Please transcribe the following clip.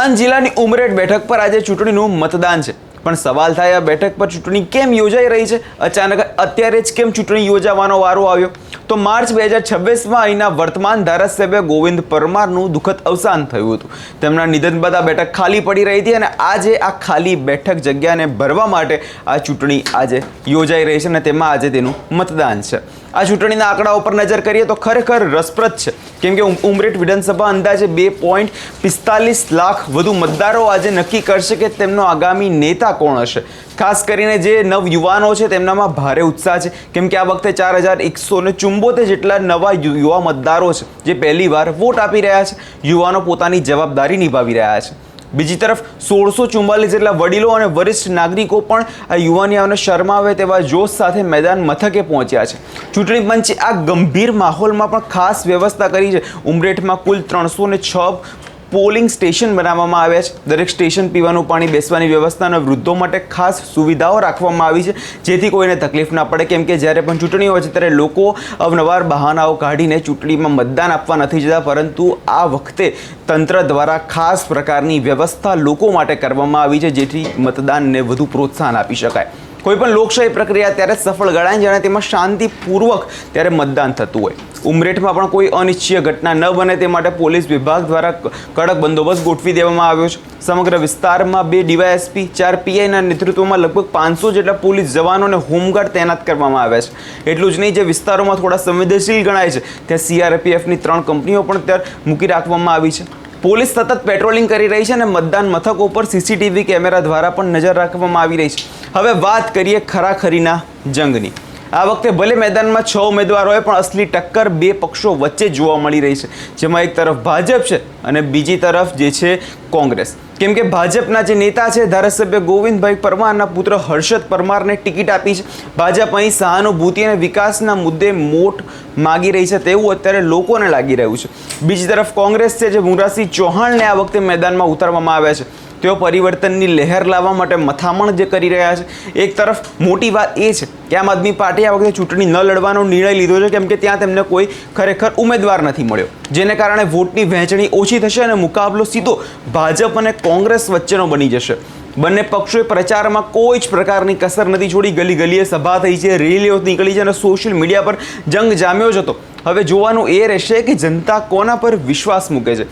આણંદ જિલ્લાની ઉમરેઠ બેઠક પર આજે ચૂંટણીનું મતદાન છે, પણ સવાલ થાય આ બેઠક પર ચૂંટણી કેમ યોજાઈ રહી છે? અચાનક અત્યારે જ કેમ ચૂંટણી યોજાવાનો વારો આવ્યો? તો માર્ચ 2026માં અહીંના વર્તમાન ધારાસભ્ય ગોવિંદ પરમારનું દુઃખદ અવસાન થયું હતું. તેમના નિધન બાદ આ બેઠક ખાલી પડી રહી હતી અને આજે આ ખાલી બેઠક જગ્યાને ભરવા માટે આ ચૂંટણી આજે યોજાઈ રહી છે અને તેમાં આજે તેનું મતદાન છે. આ ચૂંટણીના આંકડાઓ પર નજર કરીએ તો ખરેખર રસપ્રદ છે, કેમ કે ઉમરેઠ વિધાનસભા અંદાજે 2.45 લાખ વધુ મતદારો આજે નક્કી કરશે કે તેમનો આગામી નેતા કોણ હશે. ખાસ કરીને જે નવ યુવાનો છે તેમનામાં ભારે ઉત્સાહ છે, કેમ કે આ વખતે 4174 જેટલા નવા યુવા મતદારો છે જે પહેલીવાર વોટ આપી રહ્યા છે. યુવાનો પોતાની જવાબદારી નિભાવી રહ્યા છે. બીજી તરફ 1644 જેટલા વડીલો અને વરિષ્ઠ નાગરિકો પણ આ યુવાનીઓને શરમાવે તેવા જોશ સાથે મેદાન મથકે પહોંચ્યા છે. ચૂંટણી પંચે આ ગંભીર માહોલમાં પણ ખાસ વ્યવસ્થા કરી છે. ઉમરેઠમાં કુલ 306 પોલિંગ સ્ટેશન બનાવવામાં આવ્યા છે. દરેક સ્ટેશન પીવાનું પાણી, બેસવાની વ્યવસ્થા અને વૃદ્ધો માટે ખાસ સુવિધાઓ રાખવામાં આવી છે, જેથી કોઈને તકલીફ ના પડે, કેમ કે જ્યારે પણ ચૂંટણી હોય છે ત્યારે લોકો અવનવાર બહાનાઓ કાઢીને ચૂંટણીમાં મતદાન આપવા નથી જતા, પરંતુ આ વખતે તંત્ર દ્વારા ખાસ પ્રકારની વ્યવસ્થા લોકો માટે કરવામાં આવી છે, જેથી મતદાનને વધુ પ્રોત્સાહન આપી શકાય. કોઈ પણ લોકશાહી પ્રક્રિયા ત્યારે સફળ ગણાય જ્યારે તેમાં શાંતિપૂર્વક ત્યારે મતદાન થતું હોય. ઉમરેઠમાં પણ કોઈ અનિચ્છનીય ઘટના ન બને તે માટે પોલીસ વિભાગ દ્વારા કડક બંદોબસ્ત ગોઠવી દેવામાં આવ્યો છે. સમગ્ર વિસ્તારમાં 2 ડીવાયએસપી, 4 પીઆઈના નેતૃત્વમાં લગભગ 500 જેટલા પોલીસ જવાનો અને હોમગાર્ડ તૈનાત કરવામાં આવ્યા છે. એટલું જ નહીં, જે વિસ્તારોમાં થોડા સંવેદનશીલ ગણાય છે ત્યાં સીઆરપીએફની 3 કંપનીઓ પણ ત્યાં મૂકી રાખવામાં આવી છે. પોલીસ સતત પેટ્રોલિંગ કરી રહી છે અને મતદાન મથકો પર સીસીટીવી કેમેરા દ્વારા પણ નજર રાખવામાં આવી રહી છે. હવે વાત કરીએ ખરાખરીના જંગની. આ વખતે ભલે મેદાનમાં 6 ઉમેદવાર હોય, પણ અસલી ટક્કર 2 પક્ષો વચ્ચે જોવા મળી રહી છે, જેમાં એક તરફ ભાજપ છે અને બીજી તરફ જે છે કોંગ્રેસ. કેમ કે ભાજપના જે નેતા છે ધારાસભ્ય ગોવિંદભાઈ પરમારના પુત્ર હર્ષદ પરમારને ટિકિટ આપી છે. ભાજપ અહીં સહાનુભૂતિ અને વિકાસના મુદ્દે મોટ માગી રહી છે તેવું અત્યારે લોકોને લાગી રહ્યું છે. બીજી તરફ કોંગ્રેસ છે, જે મુરારસિંહ ચૌહાણને આ વખતે મેદાનમાં ઉતારવામાં આવ્યા છે. તેઓ પરિવર્તનની લહેર લાવવા માટે મથામણ જે કરી રહ્યા છે. એક તરફ મોટી વાત એ છે કે આમ આદમી પાર્ટીએ આ વખતે ચૂંટણી ન લડવાનો નિર્ણય લીધો છે, કેમ કે ત્યાં તેમને કોઈ ખરેખર ઉમેદવાર નથી મળ્યો, જેને કારણે વોટની વહેંચણી ઓછી થશે અને મુકાબલો સીધો ભાજપ અને કોંગ્રેસ વચ્ચેનો બની જશે. બંને પક્ષોએ પ્રચારમાં કોઈ જ પ્રકારની કસર નથી છોડી. ગલી ગલીએ સભા થઈ છે, રેલીઓ નીકળી છે અને સોશિયલ મીડિયા પર જંગ જામ્યો જ હતો. હવે જોવાનું એ રહેશે કે જનતા કોના પર વિશ્વાસ મૂકે છે.